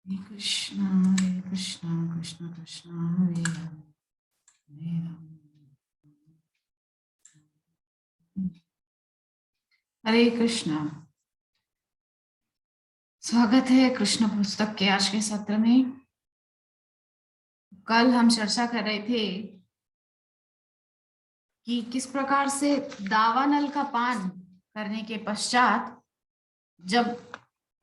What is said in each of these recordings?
हरे कृष्णा कृष्ण कृष्ण हरे राम हरे राम। हरे कृष्णा। स्वागत है कृष्ण पुस्तक के आज के सत्र में। कल हम चर्चा कर रहे थे कि किस प्रकार से दावानल का पान करने के पश्चात जब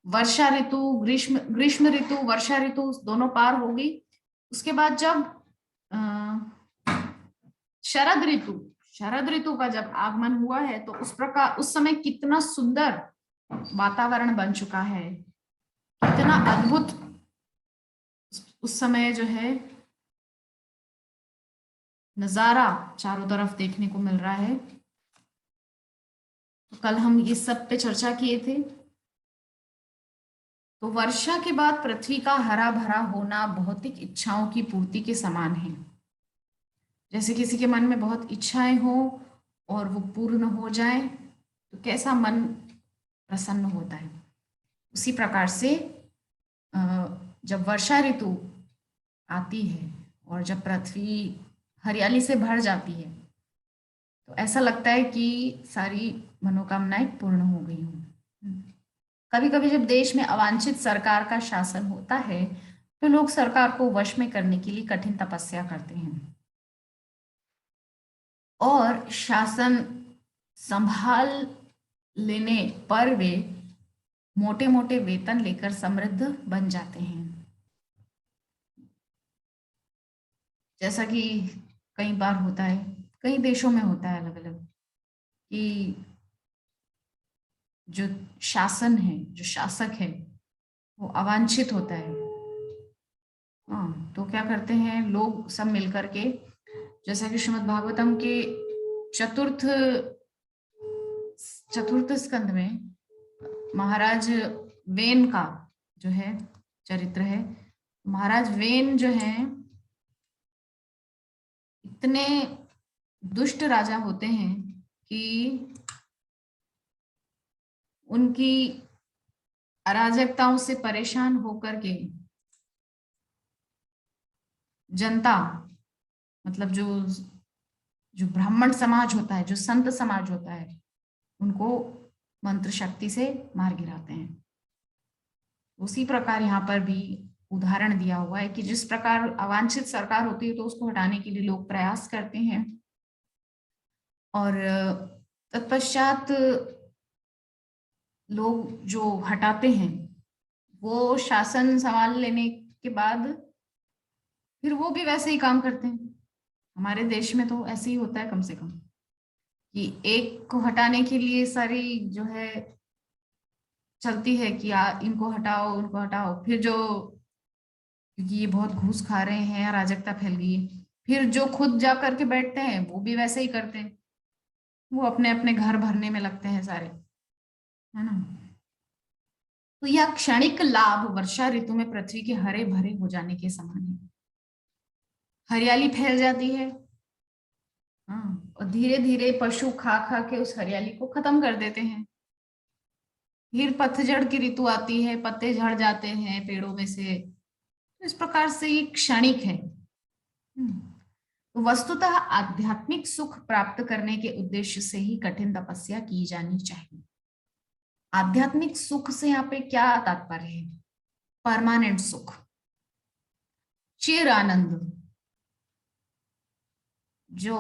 वर्षा ऋतु ग्रीष्म ऋतु वर्षा ऋतु दोनों पार हो गई, उसके बाद जब शरद ऋतु का जब आगमन हुआ है तो उस समय कितना सुंदर वातावरण बन चुका है, कितना अद्भुत उस समय जो है नजारा चारों तरफ देखने को मिल रहा है। तो कल हम इस सब पे चर्चा किए थे। तो वर्षा के बाद पृथ्वी का हरा भरा होना भौतिक इच्छाओं की पूर्ति के समान है। जैसे किसी के मन में बहुत इच्छाएं हो और वो पूर्ण हो जाए तो कैसा मन प्रसन्न होता है। उसी प्रकार से जब वर्षा ऋतु आती है और जब पृथ्वी हरियाली से भर जाती है तो ऐसा लगता है कि सारी मनोकामनाएं पूर्ण हो गई हों। कभी कभी जब देश में अवांछित सरकार का शासन होता है तो लोग सरकार को वश में करने के लिए कठिन तपस्या करते हैं और शासन संभाल लेने पर वे मोटे मोटे वेतन लेकर समृद्ध बन जाते हैं। जैसा कि कई बार होता है, कई देशों में होता है अलग अलग, कि जो शासन है, जो शासक है, वो अवांछित होता है। हाँ, तो क्या करते हैं लोग सब मिलकर के, जैसा कि श्रीमद् भागवतम के चतुर्थ स्कंद में महाराज वेन का जो है चरित्र है। महाराज वेन जो है इतने दुष्ट राजा होते हैं कि उनकी अराजकताओं से परेशान होकर के जनता, मतलब जो जो ब्राह्मण समाज होता है, जो संत समाज होता है, उनको मंत्र शक्ति से मार गिराते हैं। उसी प्रकार यहाँ पर भी उदाहरण दिया हुआ है कि जिस प्रकार अवांछित सरकार होती है तो उसको हटाने के लिए लोग प्रयास करते हैं और तत्पश्चात लोग जो हटाते हैं वो शासन संभाल लेने के बाद फिर वो भी वैसे ही काम करते हैं। हमारे देश में तो ऐसे ही होता है, कम से कम, कि एक को हटाने के लिए सारी जो है चलती है कि इनको हटाओ उनको हटाओ, फिर जो, क्योंकि ये बहुत घूस खा रहे हैं, अराजकता फैल गई है, फिर जो खुद जा करके बैठते हैं वो भी वैसे ही करते हैं, वो अपने अपने घर भरने में लगते हैं सारे, है ना। तो यह क्षणिक लाभ वर्षा ऋतु में पृथ्वी के हरे भरे हो जाने के समान है। हरियाली फैल जाती है, हाँ, और धीरे धीरे पशु खा खा के उस हरियाली को खत्म कर देते हैं। फिर पतझड़ की ऋतु आती है, पत्ते झड़ जाते हैं पेड़ों में से। तो इस प्रकार से ये क्षणिक है। तो वस्तुतः आध्यात्मिक सुख प्राप्त करने के उद्देश्य से ही कठिन तपस्या की जानी चाहिए। आध्यात्मिक सुख से यहाँ पे क्या तात्पर्य है? परमानेंट सुख, चिर आनंद। जो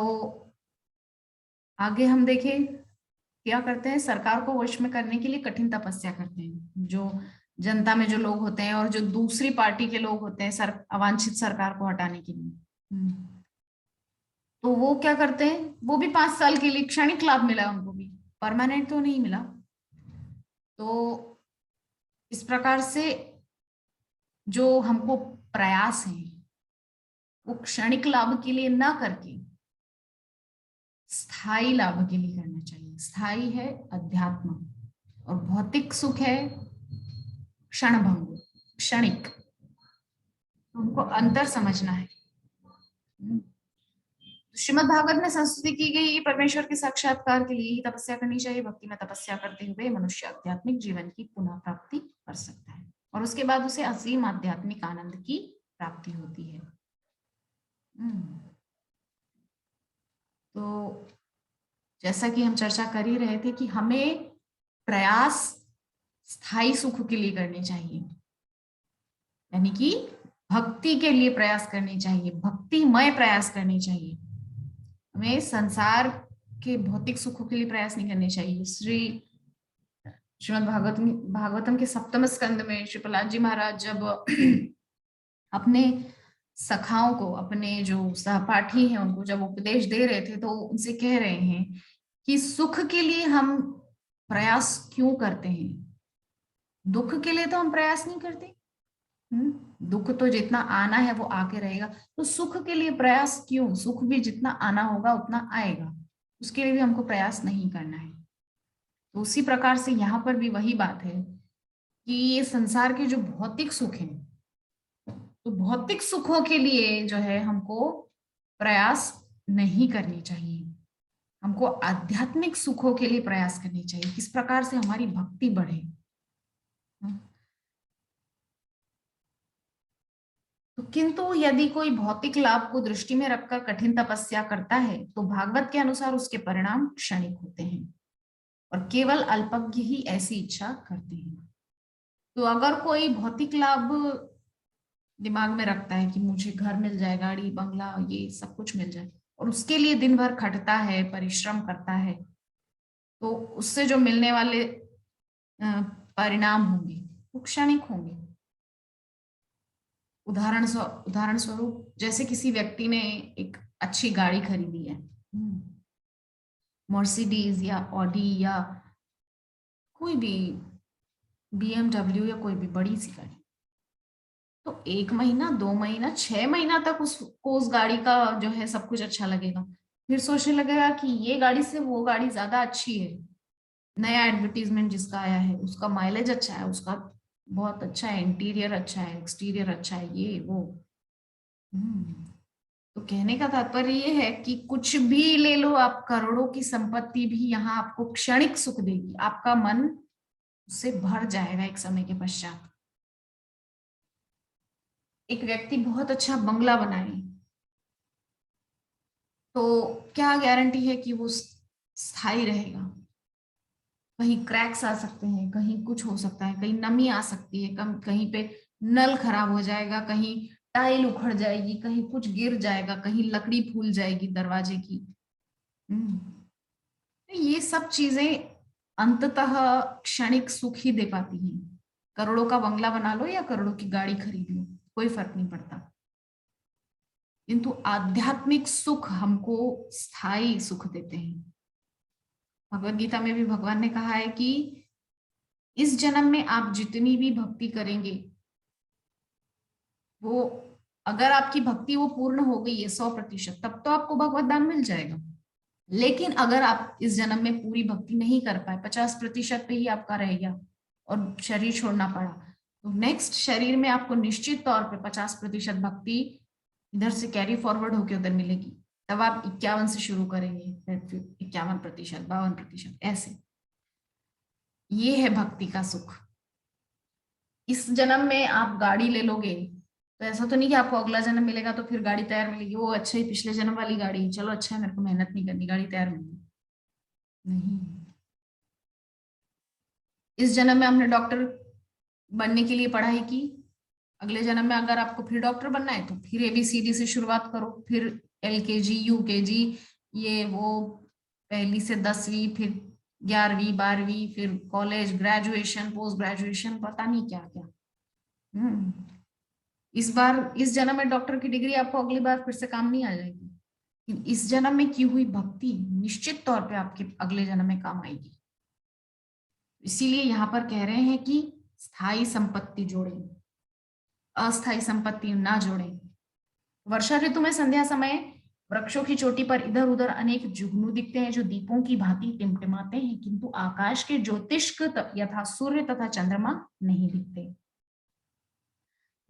आगे हम देखें क्या करते हैं, सरकार को वश में करने के लिए कठिन तपस्या करते हैं। जो जनता में जो लोग होते हैं और जो दूसरी पार्टी के लोग होते हैं अवांछित सरकार को हटाने के लिए, तो वो क्या करते हैं, वो भी 5 साल के लिए क्षणिक लाभ मिला उनको भी, परमानेंट तो नहीं मिला। तो इस प्रकार से जो हमको प्रयास है वो क्षणिक लाभ के लिए ना करके स्थायी लाभ के लिए करना चाहिए। स्थायी है अध्यात्म और भौतिक सुख है क्षणभंग, क्षणिक। तो उनको अंतर समझना है। श्रीमद् भागवत में संस्तुति की गई परमेश्वर के साक्षात्कार के लिए ही तपस्या करनी चाहिए। भक्ति में तपस्या करते हुए मनुष्य आध्यात्मिक जीवन की पुनः प्राप्ति कर सकता है। और उसके बाद उसे असीम आध्यात्मिक आनंद की प्राप्ति होती है। तो जैसा कि हम चर्चा कर ही रहे थे कि हमें प्रयास स्थायी सुख के लिए करने चाहिए, यानी कि भक्ति के लिए प्रयास करने चाहिए, भक्तिमय प्रयास करने चाहिए। हमें संसार के भौतिक सुखों के लिए प्रयास नहीं करने चाहिए। श्रीमद् भागवतम के सप्तम स्कंद में श्री प्रहलाद जी महाराज जब अपने सखाओं को, अपने जो सहपाठी हैं उनको जब उपदेश दे रहे थे, तो उनसे कह रहे हैं कि सुख के लिए हम प्रयास क्यों करते हैं, दुख के लिए तो हम प्रयास नहीं करते। दुख तो जितना आना है वो आके रहेगा, तो सुख के लिए प्रयास क्यों? सुख भी जितना आना होगा उतना आएगा, उसके लिए भी हमको प्रयास नहीं करना है। तो उसी प्रकार से यहाँ पर भी वही बात है कि ये संसार के जो भौतिक सुख हैं, तो भौतिक सुखों के लिए जो है हमको प्रयास नहीं करनी चाहिए, हमको आध्यात्मिक सुखों के लिए प्रयास करनी चाहिए, किस प्रकार से हमारी भक्ति बढ़े। तो किंतु यदि कोई भौतिक लाभ को दृष्टि में रखकर कठिन तपस्या करता है तो भागवत के अनुसार उसके परिणाम क्षणिक होते हैं और केवल अल्पज्ञ ही ऐसी इच्छा करते हैं। तो अगर कोई भौतिक लाभ दिमाग में रखता है कि मुझे घर मिल जाए, गाड़ी बंगला ये सब कुछ मिल जाए, और उसके लिए दिन भर खटता है, परिश्रम करता है, तो उससे जो मिलने वाले परिणाम होंगे वो क्षणिक होंगे। उदाहरण स्वरूप जैसे किसी व्यक्ति ने एक अच्छी गाड़ी खरीदी है, मर्सिडीज या ऑडी या कोई भी BMW या कोई भी बड़ी सी गाड़ी, तो 1 महीना 2 महीना 6 महीना तक उसको उस गाड़ी का जो है सब कुछ अच्छा लगेगा, फिर सोचने लगेगा कि ये गाड़ी से वो गाड़ी ज्यादा अच्छी है, नया एडवर्टीजमेंट जिसका आया है, उसका माइलेज अच्छा है, उसका बहुत अच्छा है, इंटीरियर अच्छा है, एक्सटीरियर अच्छा है, ये वो। तो कहने का तात्पर्य ये है कि कुछ भी ले लो आप, करोड़ों की संपत्ति भी यहाँ आपको क्षणिक सुख देगी, आपका मन उससे भर जाएगा एक समय के पश्चात। एक व्यक्ति बहुत अच्छा बंगला बनाए तो क्या गारंटी है कि वो स्थायी रहेगा? कहीं क्रैक्स आ सकते हैं, कहीं कुछ हो सकता है, कहीं नमी आ सकती है, कहीं पे नल खराब हो जाएगा, कहीं टाइल उखड़ जाएगी, कहीं कुछ गिर जाएगा, कहीं लकड़ी फूल जाएगी दरवाजे की। ये सब चीजें अंततः क्षणिक सुख ही दे पाती हैं। करोड़ों का बंगला बना लो या करोड़ों की गाड़ी खरीद लो, कोई फर्क नहीं पड़ता, किंतु आध्यात्मिक सुख हमको स्थायी सुख देते हैं। भगवत गीता में भी भगवान ने कहा है कि इस जन्म में आप जितनी भी भक्ति करेंगे, वो अगर आपकी भक्ति वो पूर्ण हो गई है 100%, तब तो आपको भगवत दान मिल जाएगा। लेकिन अगर आप इस जन्म में पूरी भक्ति नहीं कर पाए, 50% पे ही आपका रह गया और शरीर छोड़ना पड़ा, तो नेक्स्ट शरीर में आपको निश्चित तौर पे 50% भक्ति इधर से कैरी फॉरवर्ड होकर उधर मिलेगी। तब आप 51 से शुरू करेंगे, फिर 51%, 52%, ऐसे। ये है भक्ति का सुख। इस जन्म में आप गाड़ी ले लोगे तो ऐसा तो नहीं कि आपको अगला जन्म मिलेगा तो फिर गाड़ी तैयार मिलेगी, वो अच्छा ही पिछले जन्म वाली गाड़ी, चलो अच्छा है मेरे को मेहनत नहीं करनी, गाड़ी तैयार मिलेगी। नहीं, इस जन्म में हमने डॉक्टर बनने के लिए पढ़ाई की, अगले जन्म में अगर आपको फिर डॉक्टर बनना है तो फिर ABCD से शुरुआत करो, फिर LKG UKG ये वो, 1 से 10वीं, फिर 11वीं 12वीं, फिर कॉलेज, ग्रेजुएशन, पोस्ट ग्रेजुएशन, पता नहीं क्या क्या। इस बार इस जन्म में डॉक्टर की डिग्री आपको अगली बार फिर से काम नहीं आ जाएगी, इस जन्म में की हुई भक्ति निश्चित तौर पे आपके अगले जन्म में काम आएगी। इसीलिए यहाँ पर कह रहे हैं कि स्थायी संपत्ति जोड़ें, अस्थायी संपत्ति ना जोड़ें। वर्षा ऋतु में संध्या समय वृक्षों की चोटी पर इधर उधर अनेक जुगनू दिखते हैं जो दीपों की भांति टिमटिमाते हैं, किंतु आकाश के ज्योतिष्क यथा सूर्य तथा चंद्रमा नहीं दिखते।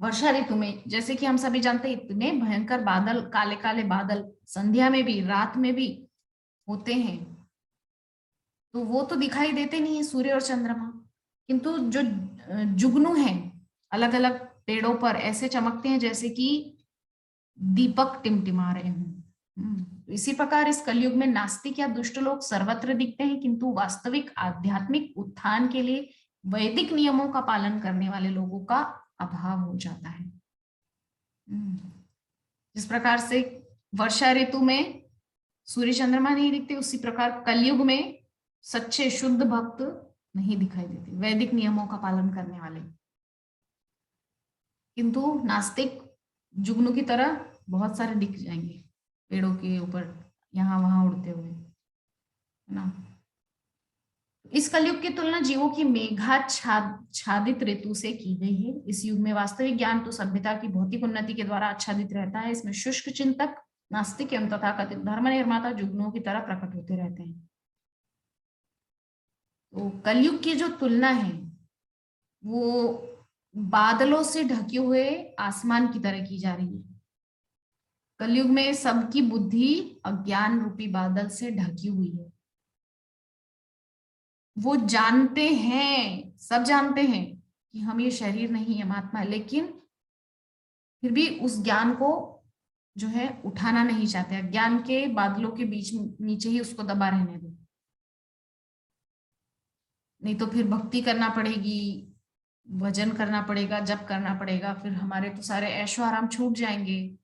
वर्षा ऋतु में जैसे कि हम सभी जानते हैं इतने भयंकर बादल, काले काले बादल संध्या में भी रात में भी होते हैं, तो वो तो दिखाई देते नहीं है सूर्य और चंद्रमा, किंतु जो जुगनू हैं अलग अलग पेड़ों पर ऐसे चमकते हैं जैसे कि दीपक टिमटिमा रहे हों। तो इसी प्रकार इस कलयुग में नास्तिक या दुष्ट लोग सर्वत्र दिखते हैं, किंतु वास्तविक आध्यात्मिक उत्थान के लिए वैदिक नियमों का पालन करने वाले लोगों का अभाव हो जाता है। जिस प्रकार से वर्षा ऋतु में सूर्य चंद्रमा नहीं दिखते, उसी प्रकार कलयुग में सच्चे शुद्ध भक्त नहीं दिखाई देते, वैदिक नियमों का पालन करने वाले। किंतु नास्तिक जुगनू की तरह बहुत सारे दिख जाएंगे पेड़ों के ऊपर यहाँ वहां उड़ते हुए, है ना। इस कलयुग की तुलना जीवों की मेघाच्छादित ऋतु से की गई है। इस युग में वास्तविक ज्ञान तो सभ्यता की भौतिक उन्नति के द्वारा आच्छादित रहता है। इसमें शुष्क चिंतक, नास्तिक एवं तथाकथित धर्म निर्माता जुगनुओं की तरह प्रकट होते रहते हैं। तो कलयुग की जो तुलना है वो बादलों से ढके हुए आसमान की तरह की जा रही है। कलयुग में सबकी बुद्धि अज्ञान रूपी बादल से ढकी हुई है। वो जानते हैं, सब जानते हैं कि हम ये शरीर नहीं है, आत्मा है, लेकिन फिर भी उस ज्ञान को जो है उठाना नहीं चाहते। अज्ञान के बादलों के बीच नीचे ही उसको दबा रहने दो, नहीं तो फिर भक्ति करना पड़ेगी, भजन करना पड़ेगा, जप करना पड़ेगा, फिर हमारे तो सारे ऐशो आराम छूट जाएंगे।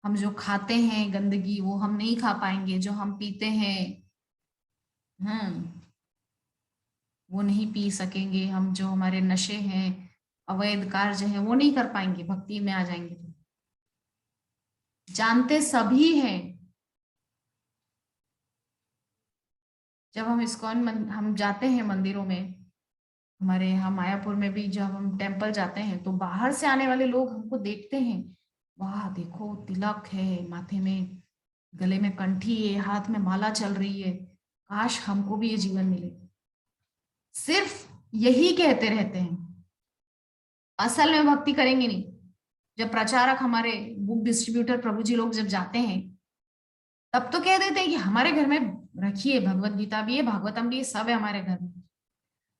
हम जो खाते हैं गंदगी वो हम नहीं खा पाएंगे, जो हम पीते हैं वो नहीं पी सकेंगे हम, जो हमारे नशे हैं, अवैध कार्य हैं, वो नहीं कर पाएंगे, भक्ति में आ जाएंगे तो। जानते सभी हैं। जब हम हम जाते हैं मंदिरों में, हमारे यहाँ मायापुर में भी जब हम टेम्पल जाते हैं तो बाहर से आने वाले लोग हमको देखते हैं, वाह देखो तिलक है माथे में, गले में कंठी है, हाथ में माला चल रही है, काश हमको भी ये जीवन मिले। सिर्फ यही कहते रहते हैं, असल में भक्ति करेंगे नहीं। जब प्रचारक हमारे बुक डिस्ट्रीब्यूटर प्रभु जी लोग जब जाते हैं तब तो कह देते हैं कि हमारे घर में रखिए, भगवत गीता भी है, भागवतम भी है, सब है हमारे घर में।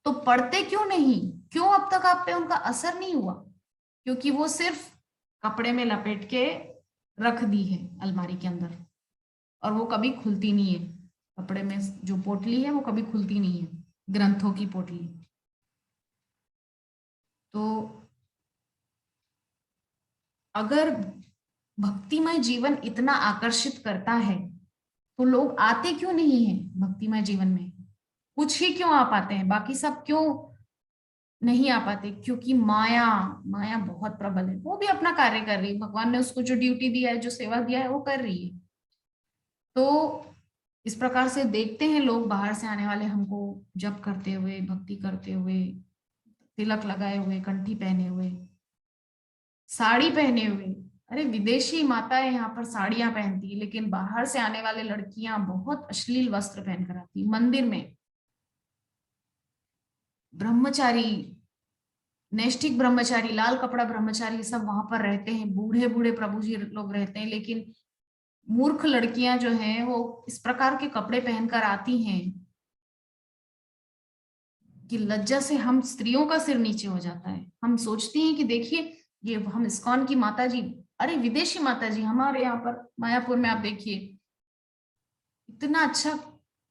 तो पढ़ते क्यों नहीं? क्यों अब तक आप पे उनका असर नहीं हुआ? क्योंकि वो सिर्फ कपड़े में लपेट के रख दी है अलमारी के अंदर, और वो कभी खुलती नहीं है। कपड़े में जो पोटली है वो कभी खुलती नहीं है, ग्रंथों की पोटली। तो अगर भक्तिमय जीवन इतना आकर्षित करता है तो लोग आते क्यों नहीं है भक्तिमय जीवन में? कुछ ही क्यों आ पाते हैं, बाकी सब क्यों नहीं आ पाते? क्योंकि माया, माया बहुत प्रबल है। वो भी अपना कार्य कर रही है, भगवान ने उसको जो ड्यूटी दिया है, जो सेवा दिया है, वो कर रही है। तो इस प्रकार से देखते हैं लोग बाहर से आने वाले हमको जप करते हुए, भक्ति करते हुए, तिलक लगाए हुए, कंठी पहने हुए, साड़ी पहने हुए। अरे विदेशी माताएं यहाँ पर साड़ियां पहनती है, लेकिन बाहर से आने वाले लड़कियां बहुत अश्लील वस्त्र पहनकर आती मंदिर में। ब्रह्मचारी, नैष्ठिक ब्रह्मचारी, लाल कपड़ा ब्रह्मचारी सब वहां पर रहते हैं, बूढ़े बूढ़े प्रभु जी लोग रहते हैं, लेकिन मूर्ख लड़कियां जो हैं वो इस प्रकार के कपड़े पहनकर आती हैं कि लज्जा से हम स्त्रियों का सिर नीचे हो जाता है। हम सोचती हैं कि देखिए ये हम इस्कॉन की माता जी, अरे विदेशी माता जी हमारे यहाँ पर मायापुर में आप देखिए, इतना अच्छा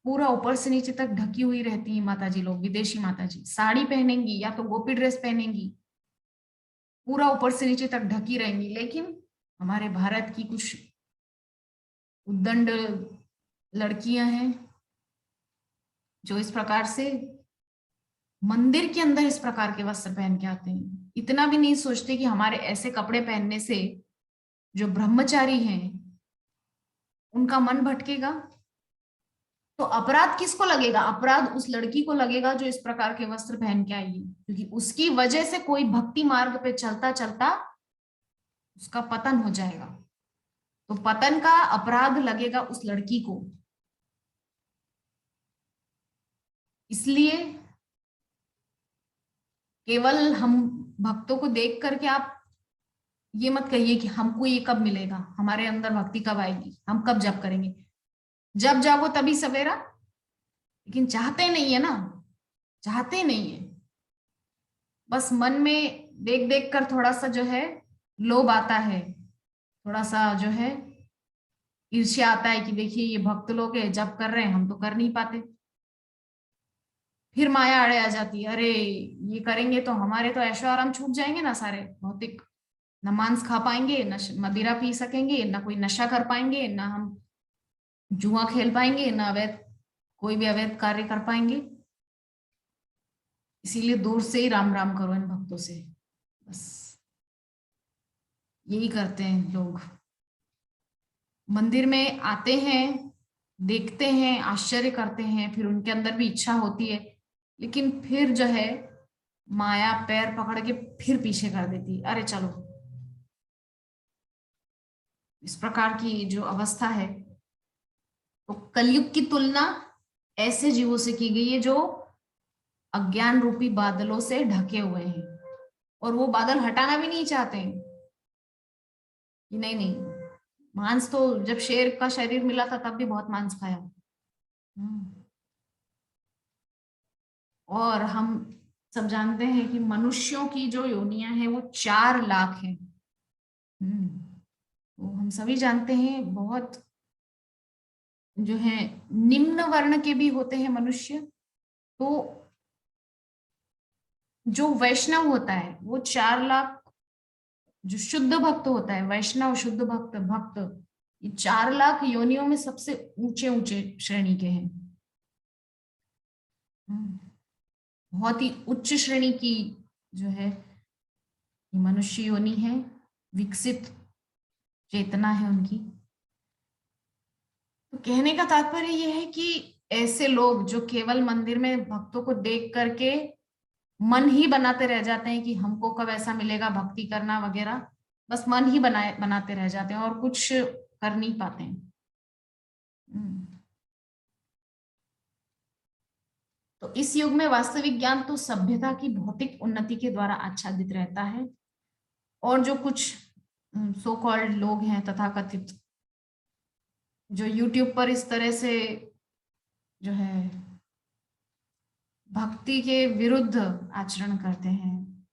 पूरा ऊपर से नीचे तक ढकी हुई रहती है माता जी लोग। विदेशी माता जी साड़ी पहनेंगी या तो गोपी ड्रेस पहनेंगी, पूरा ऊपर से नीचे तक ढकी रहेंगी। लेकिन हमारे भारत की कुछ उद्दंड लड़कियां हैं जो इस प्रकार से मंदिर के अंदर इस प्रकार के वस्त्र पहन के आते हैं। इतना भी नहीं सोचते कि हमारे ऐसे कपड़े पहनने से जो ब्रह्मचारी हैं उनका मन भटकेगा। तो अपराध किसको लगेगा? अपराध उस लड़की को लगेगा जो इस प्रकार के वस्त्र पहन के आई है, क्योंकि उसकी वजह से कोई भक्ति मार्ग पे चलता चलता उसका पतन हो जाएगा। तो पतन का अपराध लगेगा उस लड़की को। इसलिए केवल हम भक्तों को देख करके आप ये मत कहिए कि हमको ये कब मिलेगा, हमारे अंदर भक्ति कब आएगी, हम कब जप करेंगे। जब जागो तभी सवेरा, लेकिन चाहते नहीं है ना, चाहते नहीं है। बस मन में देख देख कर थोड़ा सा जो है लोभ आता है, थोड़ा सा जो है ईर्ष्या आता है कि देखिए ये भक्त लोग है, जप कर रहे हैं, हम तो कर नहीं पाते। फिर माया अड़े आ जाती है, अरे ये करेंगे तो हमारे तो ऐशो आराम छूट जाएंगे ना सारे भौतिक। न मांस खा पाएंगे, न मदिरा पी सकेंगे, न कोई नशा कर पाएंगे, न हम जुआ खेल पाएंगे, न अवैध कोई भी अवैध कार्य कर पाएंगे। इसीलिए दूर से ही राम राम करो इन भक्तों से। बस यही करते हैं लोग, मंदिर में आते हैं, देखते हैं, आश्चर्य करते हैं, फिर उनके अंदर भी इच्छा होती है, लेकिन फिर जो है माया पैर पकड़ के फिर पीछे कर देती है, अरे चलो। इस प्रकार की जो अवस्था है, तो कलयुग की तुलना ऐसे जीवों से की गई है जो अज्ञान रूपी बादलों से ढके हुए हैं, और वो बादल हटाना भी नहीं चाहते हैं कि नहीं नहीं, मांस तो जब शेर का शरीर मिला था तब भी बहुत मांस खाया। हम्म। और हम सब जानते हैं कि मनुष्यों की जो योनियां हैं वो 4 लाख हैं। तो हम सभी जानते हैं, बहुत जो है निम्न वर्ण के भी होते हैं मनुष्य। तो जो वैष्णव होता है वो 4 लाख, जो शुद्ध भक्त होता है, वैष्णव शुद्ध भक्त भक्त, ये 4 लाख योनियों में सबसे ऊंचे ऊंचे श्रेणी के हैं। बहुत ही उच्च श्रेणी की जो है ये मनुष्य योनि है, विकसित चेतना है उनकी। तो कहने का तात्पर्य यह है कि ऐसे लोग जो केवल मंदिर में भक्तों को देख करके मन ही बनाते रह जाते हैं कि हमको कब ऐसा मिलेगा भक्ति करना वगैरह, बस मन ही बनाते रह जाते हैं और कुछ कर नहीं पाते हैं। हम्म। तो इस युग में वास्तविक ज्ञान तो सभ्यता की भौतिक उन्नति के द्वारा आच्छादित रहता है, और जो कुछ सो कॉल्ड लोग हैं तथाकथित, जो यूट्यूब पर इस तरह से जो है भक्ति के विरुद्ध आचरण करते हैं।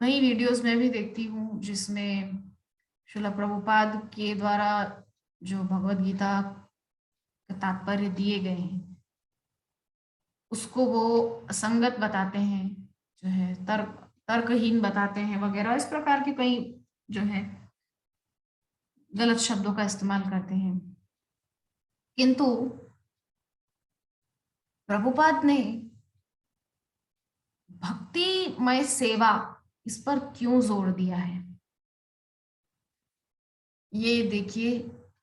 कई वीडियोस में भी देखती हूँ जिसमें श्रील प्रभुपाद के द्वारा जो भगवत गीता का तात्पर्य दिए गए हैं उसको वो असंगत बताते हैं, जो है तर्कहीन बताते हैं वगैरह, इस प्रकार के कई जो है गलत शब्दों का इस्तेमाल करते हैं। किंतु प्रभुपाद ने भक्तिमय सेवा इस पर क्यों जोर दिया है, ये देखिए।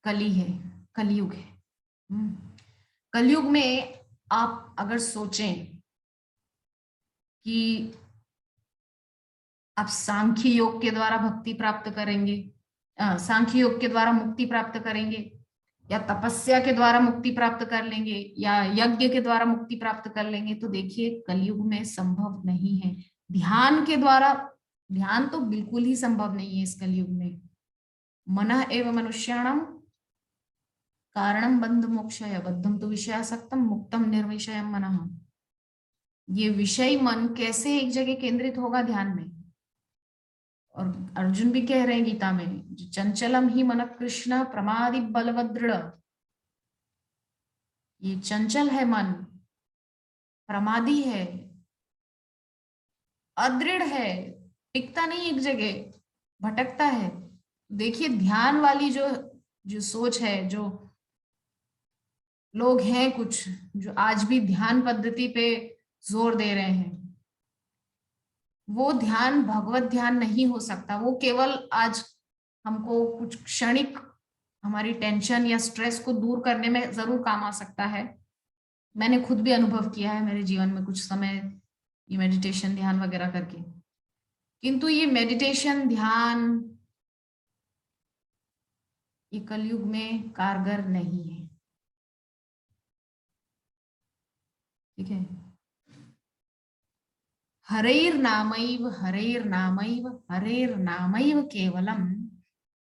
कली है, कलयुग है। हम्म। कलयुग में आप अगर सोचें कि आप सांख्य योग के द्वारा भक्ति प्राप्त करेंगे, सांख्य योग के द्वारा मुक्ति प्राप्त करेंगे, या तपस्या के द्वारा मुक्ति प्राप्त कर लेंगे, या यज्ञ के द्वारा मुक्ति प्राप्त कर लेंगे, तो देखिए कलयुग में संभव नहीं है। ध्यान के द्वारा, ध्यान तो बिल्कुल ही संभव नहीं है इस कलयुग में। मनः एव मनुष्याणाम कारणम बंध मोक्षय, बद्धम तो विषयासक्तम मुक्तम निर्विषयम मनः। ये विषय मन कैसे एक जगह केंद्रित होगा ध्यान में। और अर्जुन भी कह रहे हैं गीता में, चंचलम ही मन कृष्ण प्रमादि बलवदृढ़, ये चंचल है मन, प्रमादी है, अदृढ़ है, टिकता नहीं एक जगह, भटकता है। देखिए ध्यान वाली जो जो सोच है, जो लोग हैं कुछ जो आज भी ध्यान पद्धति पे जोर दे रहे हैं, वो ध्यान भगवत ध्यान नहीं हो सकता। वो केवल आज हमको कुछ क्षणिक हमारी टेंशन या स्ट्रेस को दूर करने में जरूर काम आ सकता है। मैंने खुद भी अनुभव किया है मेरे जीवन में कुछ समय ये मेडिटेशन ध्यान वगैरह करके, किंतु ये मेडिटेशन ध्यान ये कलयुग में कारगर नहीं है। ठीक है। हरैर्नामैव हरेर्नामैव केवलम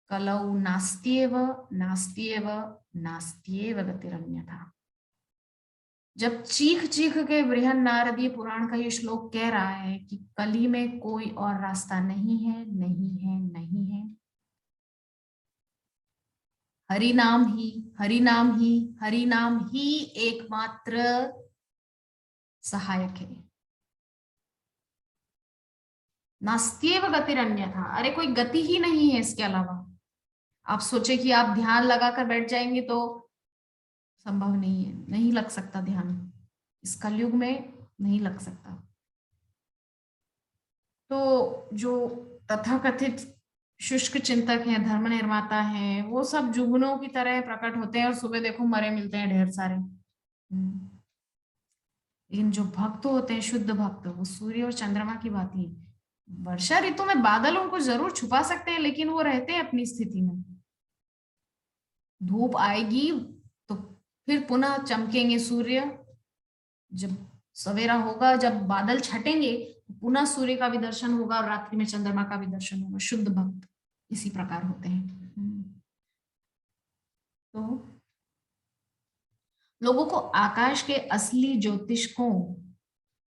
कलौ नास्त्येव नास्त्येव नास्त्येव गतिरन्यथा। जब चीख चीख के बृहन नारदीय पुराण का ये श्लोक कह रहा है कि कली में कोई और रास्ता नहीं है, नहीं है, नहीं है, हरि नाम ही, हरि नाम ही, हरि नाम ही एकमात्र सहायक है। नास्त्येव गतिरन्यथा, अरे कोई गति ही नहीं है इसके अलावा। आप सोचे कि आप ध्यान लगाकर बैठ जाएंगे तो संभव नहीं है, नहीं लग सकता ध्यान, इस कलयुग में नहीं लग सकता। तो जो तथाकथित शुष्क चिंतक हैं, धर्म निर्माता हैं, वो सब जुगनों की तरह प्रकट होते हैं और सुबह देखो मरे मिलते हैं ढेर सारे। लेकिन जो भक्त होते हैं, शुद्ध भक्त, वो सूर्य और चंद्रमा की भांति हैं। वर्षा ऋतु में बादल उनको जरूर छुपा सकते हैं, लेकिन वो रहते हैं अपनी स्थिति में। धूप आएगी तो फिर पुनः चमकेंगे सूर्य, जब सवेरा होगा, जब बादल छटेंगे तो पुनः सूर्य का भी दर्शन होगा और रात्रि में चंद्रमा का भी दर्शन होगा। शुद्ध भक्त इसी प्रकार होते हैं। तो लोगों को आकाश के असली ज्योतिष को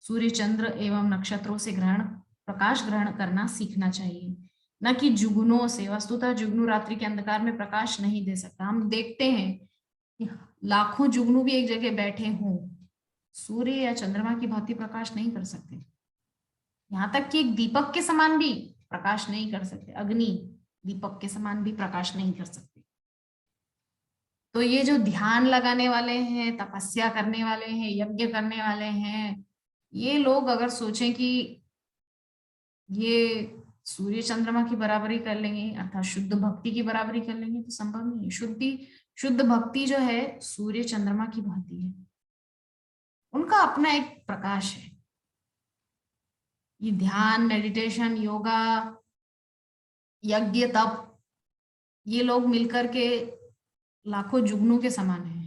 सूर्य, चंद्र एवं नक्षत्रों से प्रकाश ग्रहण करना सीखना चाहिए, न कि जुगनों से। वस्तुतः जुगनू रात्रि के अंधकार में प्रकाश नहीं दे सकता। हम देखते हैं कि लाखों जुगनू भी एक जगह बैठे हों, सूर्य या चंद्रमा की भांति प्रकाश नहीं कर सकते। यहाँ तक कि एक दीपक के समान भी प्रकाश नहीं कर सकते, अग्नि दीपक के समान भी प्रकाश नहीं कर सकते। तो ये जो ध्यान लगाने वाले हैं, तपस्या करने वाले हैं, यज्ञ करने वाले हैं, ये लोग अगर सोचें कि ये सूर्य चंद्रमा की बराबरी कर लेंगे, अर्थात शुद्ध भक्ति की बराबरी कर लेंगे, तो संभव नहीं है। शुद्ध भक्ति जो है सूर्य चंद्रमा की भांति है, उनका अपना एक प्रकाश है। ये ध्यान, मेडिटेशन, योगा, यज्ञ, तप, ये लोग मिलकर के लाखों जुगनू के समान है।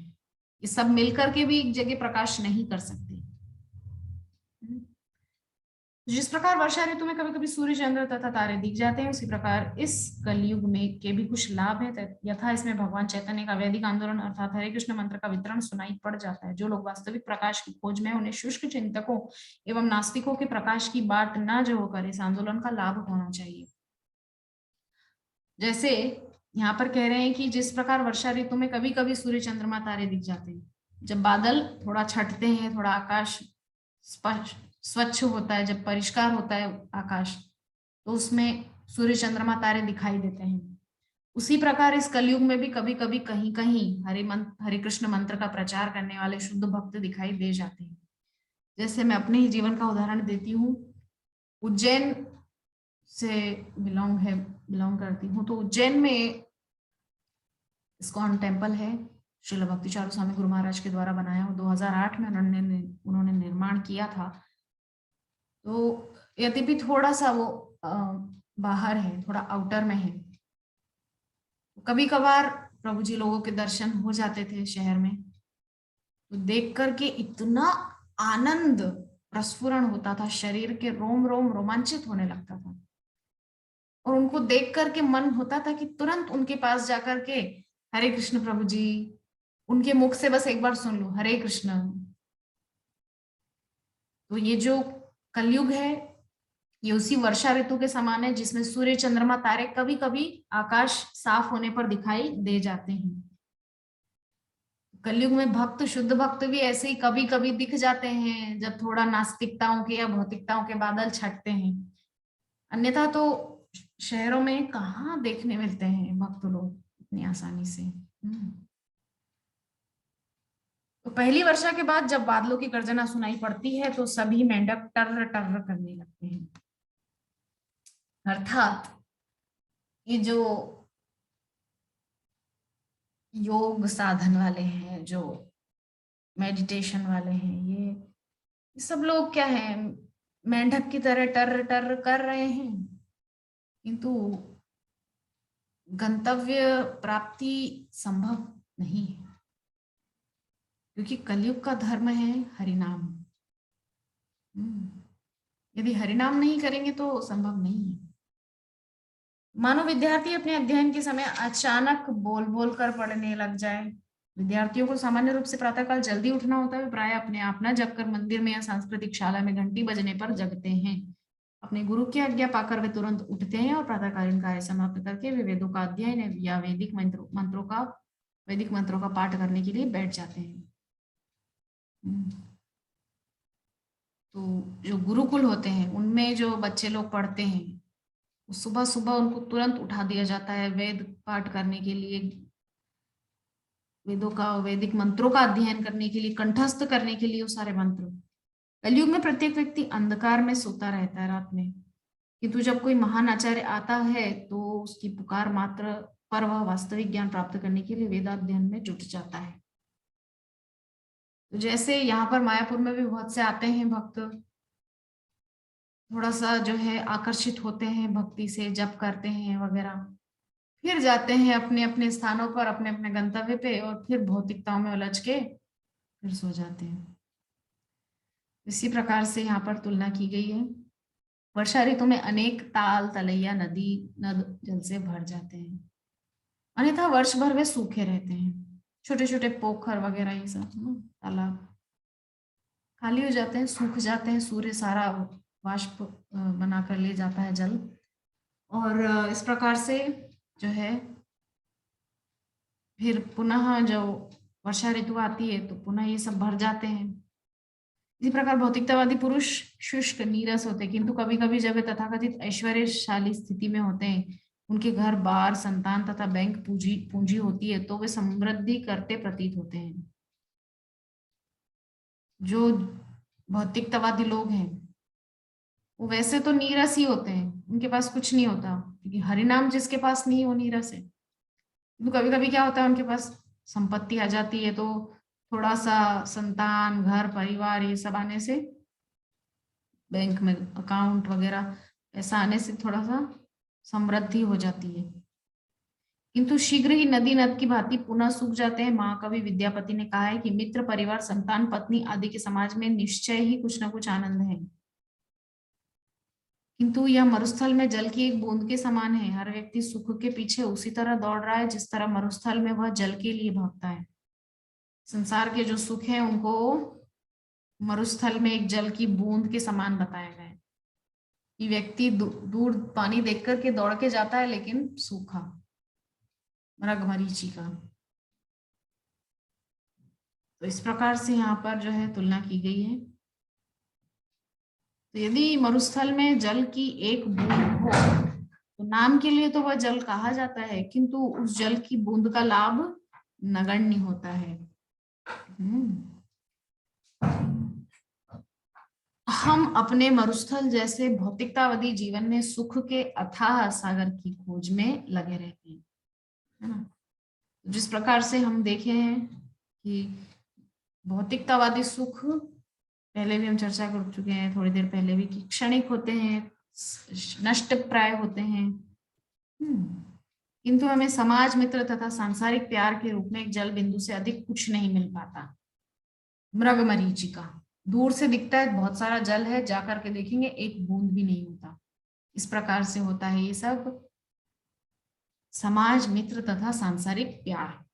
ये सब मिलकर के भी एक जगह प्रकाश नहीं कर सकते। जिस प्रकार वर्षा ऋतु में कभी कभी सूर्य, चंद्र तथा तारे दिख जाते हैं, उसी प्रकार इस कलयुग में के भी कुछ लाभ है। यथा इसमें भगवान चैतन्य का वैदिक आंदोलन अर्थात हरे कृष्ण मंत्र का वितरण सुनाई पड़ जाता है। जो लोग वास्तविक प्रकाश की खोज में, उन्हें शुष्क चिंतकों एवं नास्तिकों के प्रकाश की बाट न जो होकर इस आंदोलन का लाभ उठाना चाहिए। जैसे यहाँ पर कह रहे हैं कि जिस प्रकार वर्षा ऋतु में कभी कभी सूर्य, चंद्रमा, तारे दिख जाते हैं, जब बादल थोड़ा छटते हैं, थोड़ा आकाश स्वच्छ होता है, जब परिष्कार होता है आकाश, तो उसमें सूर्य, चंद्रमा, तारे दिखाई देते हैं। उसी प्रकार इस कलयुग में भी कभी कभी कहीं कहीं हरे कृष्ण मंत्र का प्रचार करने वाले शुद्ध भक्त दिखाई दे जाते हैं। जैसे मैं अपने ही जीवन का उदाहरण देती हूँ। उज्जैन से बिलोंग करती हूँ। तो उज्जैन में इस्कॉन टेम्पल है, श्रील भक्ति चारू स्वामी गुरु महाराज के द्वारा बनाया हुआ, 2008 में उन्होंने निर्माण किया था। तो यद्यपि थोड़ा सा वो बाहर है, थोड़ा आउटर में है। कभी कभार प्रभु जी लोगों के दर्शन हो जाते थे शहर में, तो देख करके इतना आनंद प्रस्फुरण होता था, शरीर के रोम रोम रोमांचित होने लगता था। और उनको देख करके मन होता था कि तुरंत उनके पास जाकर के हरे कृष्ण प्रभु जी, उनके मुख से बस एक बार सुन लो हरे कृष्ण। तो ये जो कलयुग है, ये उसी वर्षा ऋतु के समान है, जिसमें सूर्य, चंद्रमा, तारे कभी कभी आकाश साफ होने पर दिखाई दे जाते हैं। कलयुग में भक्त, शुद्ध भक्त भी ऐसे ही कभी कभी दिख जाते हैं, जब थोड़ा नास्तिकताओं के या भौतिकताओं के बादल छटते हैं। अन्यथा तो शहरों में कहाँ देखने मिलते हैं भक्त लोग इतनी आसानी से। तो पहली वर्षा के बाद जब बादलों की गर्जना सुनाई पड़ती है, तो सभी मेंढक टर्र टर्र करने लगते हैं। अर्थात ये जो योग साधन वाले हैं, जो मेडिटेशन वाले हैं, ये सब लोग क्या है, मेंढक की तरह टर्र टर्र कर रहे हैं, किंतु गंतव्य प्राप्ति संभव नहीं है, क्योंकि कलयुग का धर्म है हरिनाम। यदि हरिनाम नहीं करेंगे तो संभव नहीं है। मानो विद्यार्थी अपने अध्ययन के समय अचानक बोल बोल कर पढ़ने लग जाए, विद्यार्थियों को सामान्य रूप से प्रातःकाल जल्दी उठना होता है। वे प्राय अपने आप न जगकर मंदिर में या सांस्कृतिक शाला में घंटी बजने पर जगते हैं। अपने गुरु की आज्ञा पाकर वे तुरंत उठते हैं और प्रातःकालीन कार्य समाप्त करके वे वेदों का अध्ययन या वैदिक मंत्रों का पाठ करने के लिए बैठ जाते हैं। तो जो गुरुकुल होते हैं उनमें जो बच्चे लोग पढ़ते हैं, सुबह सुबह उनको तुरंत उठा दिया जाता है वेद पाठ करने के लिए, वेदों का वैदिक मंत्रों का अध्ययन करने के लिए, कंठस्थ करने के लिए वो सारे मंत्र। कलयुग में प्रत्येक व्यक्ति अंधकार में सोता रहता है रात में, किंतु जब कोई महान आचार्य आता है तो उसकी पुकार मात्र पर वह वास्तविक ज्ञान प्राप्त करने के लिए वेदाध्ययन में जुट जाता है। तो जैसे यहाँ पर मायापुर में भी बहुत से आते हैं भक्त, थोड़ा सा जो है आकर्षित होते हैं भक्ति से, जप करते हैं वगैरह, फिर जाते हैं अपने अपने स्थानों पर, अपने अपने गंतव्य पे, और फिर भौतिकताओं में उलझ के फिर सो जाते हैं। इसी प्रकार से यहाँ पर तुलना की गई है। वर्षा ऋतु में अनेक ताल, तलैया, नदी, नद जल से भर जाते हैं, अन्यथा वर्ष भर वे सूखे रहते हैं। छोटे छोटे पोखर वगैरह ये सब तालाब खाली हो जाते हैं, सूख जाते हैं, सूर्य सारा वाष्प बनाकर ले जाता है जल, और इस प्रकार से जो है फिर पुनः जो वर्षा ऋतु आती है तो पुनः ये सब भर जाते हैं। इसी प्रकार भौतिकतावादी पुरुष शुष्क नीरस होते हैं, किंतु कभी कभी जब वे तथाकथित ऐश्वर्यशाली स्थिति में होते हैं, उनके घर बार, संतान तथा बैंक पूंजी पूंजी होती है, तो वे समृद्धि करते प्रतीत होते हैं। जो भौतिकतावादी लोग हैं वो वैसे तो नीरस ही होते हैं, उनके पास कुछ नहीं होता, क्योंकि हरिनाम जिसके पास नहीं वो नीरस है। तो कभी कभी क्या होता है, उनके पास संपत्ति आ जाती है तो थोड़ा सा संतान, घर परिवार ये सब आने से, बैंक में अकाउंट वगैरह ऐसा आने से थोड़ा सा समृद्धि हो जाती है, किंतु शीघ्र ही नदी नद की भांति पुनः सूख जाते हैं। महाकवि विद्यापति ने कहा है कि मित्र, परिवार, संतान, पत्नी आदि के समाज में निश्चय ही कुछ न कुछ आनंद है, किंतु यह मरुस्थल में जल की एक बूंद के समान है। हर व्यक्ति सुख के पीछे उसी तरह दौड़ रहा है जिस तरह मरुस्थल में वह जल के लिए भागता है। संसार के जो सुख हैं उनको मरुस्थल में एक जल की बूंद के समान बताया गया है कि व्यक्ति दूर पानी देख करके दौड़ के जाता है, लेकिन सूखा, मृगमरीचि का। तो इस प्रकार से यहाँ पर जो है तुलना की गई है। तो यदि मरुस्थल में जल की एक बूंद हो तो नाम के लिए तो वह जल कहा जाता है, किंतु उस जल की बूंद का लाभ नगण्य होता है। हम अपने मरुस्थल जैसे भौतिकतावादी जीवन में सुख के अथाह सागर की खोज में लगे रहते हैं, है ना। जिस प्रकार से हम देखे हैं कि भौतिकतावादी सुख, पहले भी हम चर्चा कर चुके हैं थोड़ी देर पहले भी, कि क्षणिक होते हैं, नष्ट प्राय होते हैं, किंतु हमें समाज, मित्र तथा सांसारिक प्यार के रूप में एक जल बिंदु से अधिक कुछ नहीं मिल पाता। मृगमरीचिका दूर से दिखता है, बहुत सारा जल है, जाकर के देखेंगे एक बूंद भी नहीं होता। इस प्रकार से होता है ये सब समाज, मित्र तथा सांसारिक प्यार,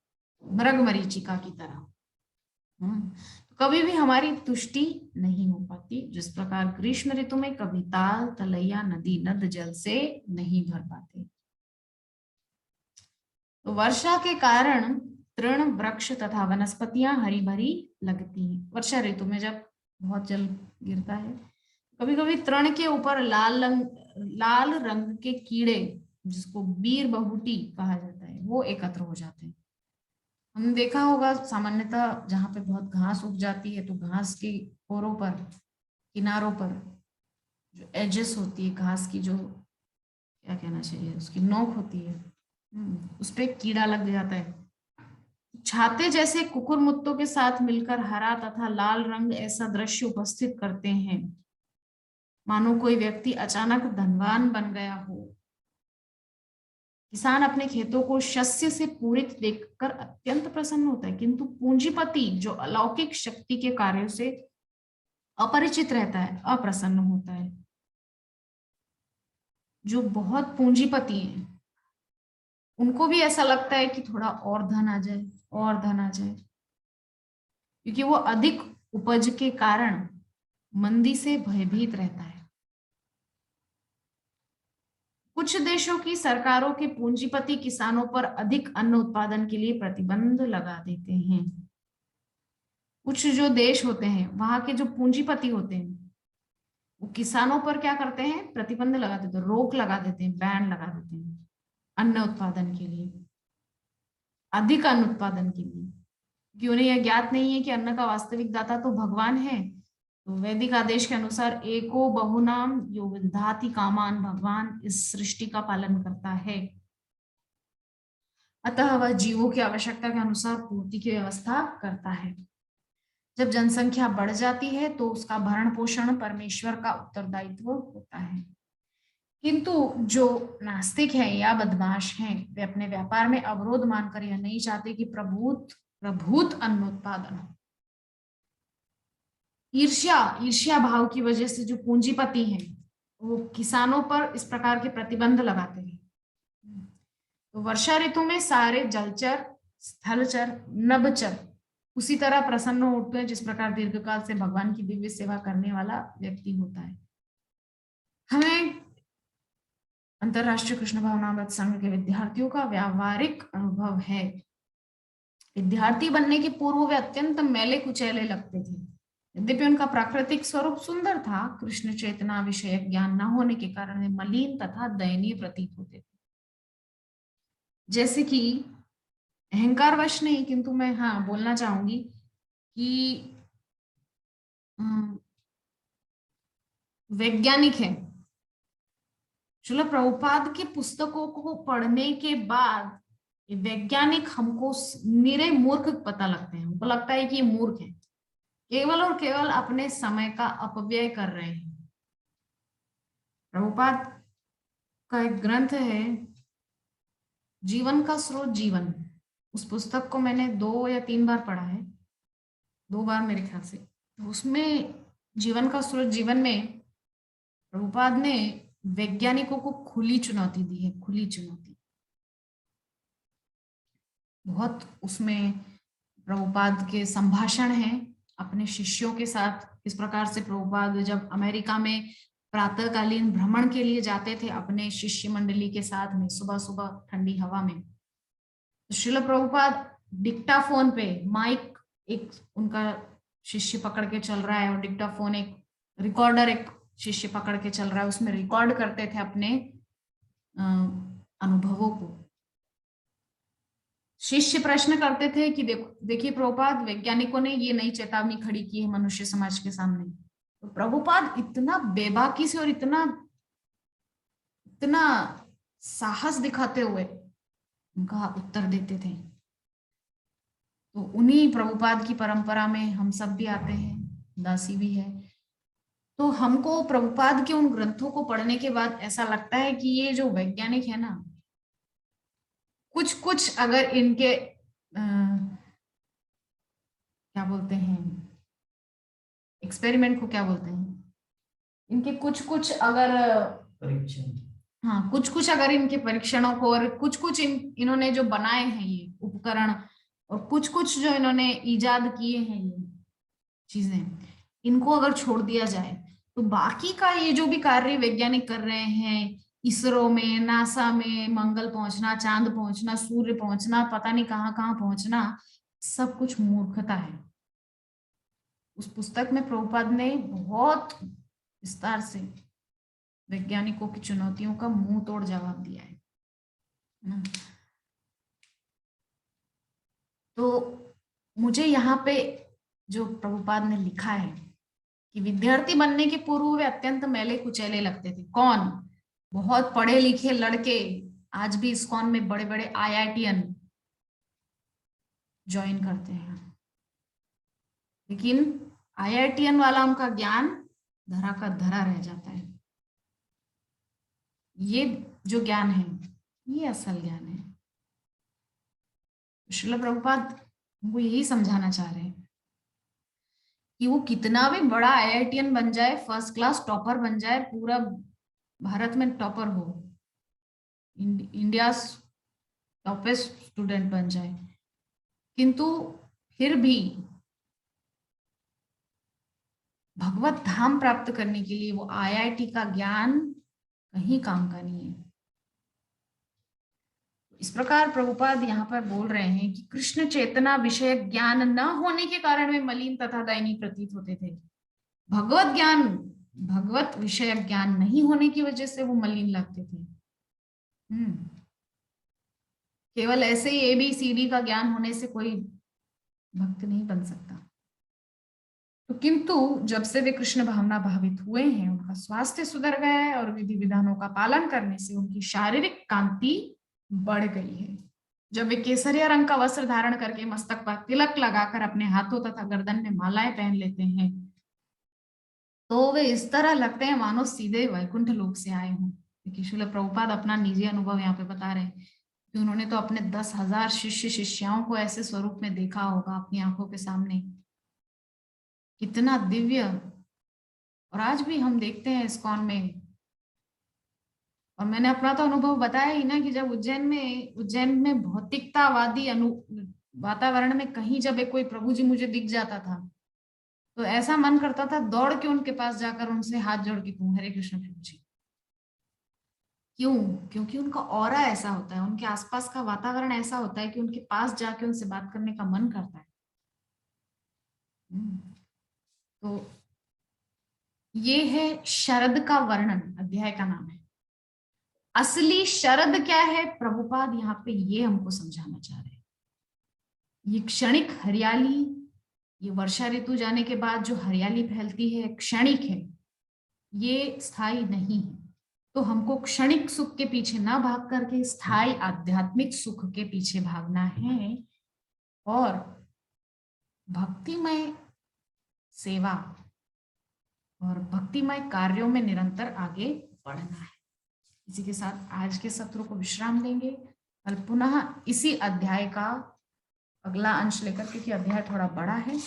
मृगमरीचिका की तरह। कभी भी हमारी तुष्टि नहीं हो पाती, जिस प्रकार ग्रीष्म ऋतु में कभी ताल, तलैया, नदी, नद जल से नहीं भर पाते। तो वर्षा के कारण तृण, वृक्ष तथा वनस्पतियां हरी भरी लगती हैं। वर्षा ऋतु में जब बहुत जल गिरता है, कभी कभी तृण के ऊपर लाल रंग के कीड़े, जिसको बीर बहुटी कहा जाता है, वो एकत्र हो जाते हैं। हमने देखा होगा सामान्यतः जहाँ पे बहुत घास उग जाती है तो घास के कोरों पर, किनारों पर जो एजेस होती है घास की, जो क्या कहना चाहिए, उसकी नोक होती है, उस पे कीड़ा लग जाता है। छाते जैसे कुकुरमुत्तों के साथ मिलकर हरा तथा लाल रंग ऐसा दृश्य उपस्थित करते हैं मानो कोई व्यक्ति अचानक धनवान बन गया हो। किसान अपने खेतों को शस्य से पूरित देखकर अत्यंत प्रसन्न होता है, किंतु पूंजीपति जो अलौकिक शक्ति के कार्यों से अपरिचित रहता है, अप्रसन्न होता है। जो बहुत पूंजीपति हैं उनको भी ऐसा लगता है कि थोड़ा और धन आ जाए, और धन आ जाए, क्योंकि वो अधिक उपज के कारण मंदी से भयभीत रहता है। कुछ देशों की सरकारों के पूंजीपति किसानों पर अधिक अन्न उत्पादन के लिए प्रतिबंध लगा देते हैं। कुछ जो देश होते हैं, वहां के जो पूंजीपति होते हैं, वो किसानों पर क्या करते हैं, प्रतिबंध लगा देते हैं, रोक लगा देते हैं, बैन लगा देते हैं अन्न उत्पादन के लिए, अधिक अन्न उत्पादन के लिए, क्योंकि उन्हें यह ज्ञात नहीं है कि अन्न का वास्तविक दाता तो भगवान है। तो वैदिक आदेश के अनुसार एको बहुनाम यो विदधाति कामान, भगवान इस सृष्टि का पालन करता है, अतः वह जीवों की आवश्यकता के अनुसार पूर्ति की व्यवस्था करता है। जब जनसंख्या बढ़ जाती है तो उसका भरण पोषण परमेश्वर का उत्तरदायित्व होता है। किंतु जो नास्तिक हैं या बदमाश हैं, वे अपने व्यापार में अवरोध मानकर यह नहीं चाहते कि प्रभूत अन्न उत्पादन हो। ईर्ष्या भाव की वजह से जो पूंजीपति हैं, वो किसानों पर इस प्रकार के प्रतिबंध लगाते हैं। तो वर्षा ऋतु में सारे जलचर, स्थलचर, नभचर उसी तरह प्रसन्न होते हैं जिस प्रकार दीर्घकाल से भगवान की दिव्य सेवा करने वाला व्यक्ति होता है। हमें अंतरराष्ट्रीय कृष्ण भावनामृत संघ के विद्यार्थियों का व्यावहारिक अनुभव है। विद्यार्थी बनने के पूर्व वे अत्यंत मैले कुचैले लगते थे। यद्यपि उनका प्राकृतिक स्वरूप सुंदर था, कृष्ण चेतना विषयक ज्ञान न होने के कारण वे मलिन तथा दयनीय प्रतीत होते थे। जैसे कि अहंकारवश नहीं, किंतु मैं बोलना चाहूंगी कि वैज्ञानिक है, श्रील प्रभुपाद की पुस्तकों को पढ़ने के बाद वैज्ञानिक हमको निरे मूर्ख पता लगते हैं। हमको लगता है कि ये मूर्ख है, केवल और केवल अपने समय का अपव्यय कर रहे हैं। प्रभुपाद का एक ग्रंथ है जीवन का स्रोत जीवन, उस पुस्तक को मैंने 2 या 3 बार पढ़ा है, 2 बार मेरे ख्याल से। तो उसमें जीवन का स्रोत जीवन में प्रभुपाद ने वैज्ञानिकों को खुली चुनौती दी है, खुली चुनौती बहुत। उसमें प्रभुपाद के संभाषण हैं अपने शिष्यों के साथ, इस प्रकार से प्रभुपाद जब अमेरिका में प्रातःकालीन भ्रमण के लिए जाते थे अपने शिष्य मंडली के साथ में, सुबह सुबह ठंडी हवा में, तो श्रील प्रभुपाद डिक्टाफोन पे माइक एक उनका शिष्य पकड़ के चल रहा है और डिक्टाफोन एक रिकॉर्डर एक शिष्य पकड़ के चल रहा है, उसमें रिकॉर्ड करते थे अपने अनुभवों को। शिष्य प्रश्न करते थे कि देखिए प्रभुपाद, वैज्ञानिकों ने ये नई चेतावनी खड़ी की है मनुष्य समाज के सामने। तो प्रभुपाद इतना बेबाकी से और इतना साहस दिखाते हुए उनका उत्तर देते थे। तो उन्हीं प्रभुपाद की परंपरा में हम सब भी आते हैं, दासी भी है। तो हमको प्रभुपाद के उन ग्रंथों को पढ़ने के बाद ऐसा लगता है कि ये जो वैज्ञानिक है ना, कुछ अगर इनके क्या बोलते हैं, एक्सपेरिमेंट को क्या बोलते हैं, इनके कुछ अगर परीक्षण, कुछ अगर इनके परीक्षणों को और कुछ इन्होंने जो बनाए हैं ये उपकरण और कुछ जो इन्होंने इजाद किए हैं ये चीजें, इनको अगर छोड़ दिया जाए तो बाकी का ये जो भी कार्य वैज्ञानिक कर रहे हैं, इसरो में, नासा में, मंगल पहुंचना, चांद पहुंचना, सूर्य पहुंचना, पता नहीं कहाँ कहाँ पहुंचना, सब कुछ मूर्खता है। उस पुस्तक में प्रभुपाद ने बहुत विस्तार से वैज्ञानिकों की चुनौतियों का मुंह तोड़ जवाब दिया है ना। तो मुझे यहाँ पे जो प्रभुपाद ने लिखा है कि विद्यार्थी बनने के पूर्व वे अत्यंत मैले कुचैले लगते थे। कौन? बहुत पढ़े लिखे लड़के आज भी इस्कॉन में बड़े बड़े IITian ज्वाइन करते हैं, लेकिन IITian वाला उनका ज्ञान धरा का धरा रह जाता है। ये जो ज्ञान है ये असल ज्ञान है। श्रील प्रभुपाद वो यही समझाना चाह रहे हैं कि वो कितना भी बड़ा IITian बन जाए, फर्स्ट क्लास टॉपर बन जाए, पूरा भारत में टॉपर हो, इंडिया टॉपेस्ट स्टूडेंट बन जाए, किंतु फिर भी भगवत धाम प्राप्त करने के लिए वो आईआईटी का ज्ञान कहीं काम का नहीं है। इस प्रकार प्रभुपाद यहाँ पर बोल रहे हैं कि कृष्ण चेतना विषय ज्ञान न होने के कारण वे मलिन तथा दयनीय प्रतीत होते थे। भगवत ज्ञान, भगवत विषय ज्ञान नहीं होने की वजह से वो मलिन लगते थे। केवल ऐसे ही ABCD का ज्ञान होने से कोई भक्त नहीं बन सकता। तो किंतु जब से वे कृष्ण भावना भावित हुए हैं, उनका स्वास्थ्य सुधर गया है और विधि विधानों का पालन करने से उनकी शारीरिक कांति बढ़ गई है। जब वे केसरिया रंग का वस्त्र धारण करके मस्तक पर तिलक लगाकर अपने हाथों तथा गर्दन में मालाएं पहन लेते हैं, तो वे इस तरह लगते हैं मानो सीधे वैकुंठ लोक से आए हों। देखिए श्रील प्रभुपाद अपना निजी अनुभव यहाँ पे बता रहे हैं कि उन्होंने तो अपने 10,000 शिष्य शिष्याओं को ऐसे स्वरूप में देखा होगा अपनी आंखों के सामने, कितना दिव्य। और आज भी हम देखते हैं इस्कॉन में, और मैंने अपना तो अनुभव बताया ही ना कि जब उज्जैन में भौतिकतावादी वातावरण में कहीं जब एक कोई प्रभु जी मुझे दिख जाता था, तो ऐसा मन करता था दौड़ के उनके पास जाकर उनसे हाथ जोड़ के कहूं, हरे कृष्ण प्रभु जी। क्यों? क्योंकि उनका ऑरा ऐसा होता है, उनके आसपास का वातावरण ऐसा होता है कि उनके पास जाके उनसे बात करने का मन करता है। तो ये है शरद का वर्णन, अध्याय का नाम है। असली शरद क्या है, प्रभुपाद यहाँ पे ये हमको समझाना चाह रहे हैं। ये क्षणिक हरियाली, ये वर्षा ऋतु जाने के बाद जो हरियाली फैलती है क्षणिक है, ये स्थायी नहीं है। तो हमको क्षणिक सुख के पीछे ना भाग करके स्थायी आध्यात्मिक सुख के पीछे भागना है और भक्तिमय सेवा और भक्तिमय कार्यों में निरंतर आगे बढ़ना है। इसी के साथ आज के सत्र को विश्राम देंगे। कल पुनः इसी अध्याय का अगला अंश लेकर, क्योंकि अध्याय थोड़ा बड़ा है।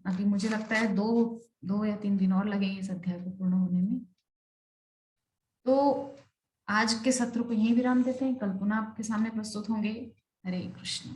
अभी मुझे लगता है 2 या 3 दिन और लगेंगे इस अध्याय को पूर्ण होने में। तो आज के सत्र को यहीं विराम देते हैं, कल पुनः आपके सामने प्रस्तुत होंगे। हरे कृष्ण।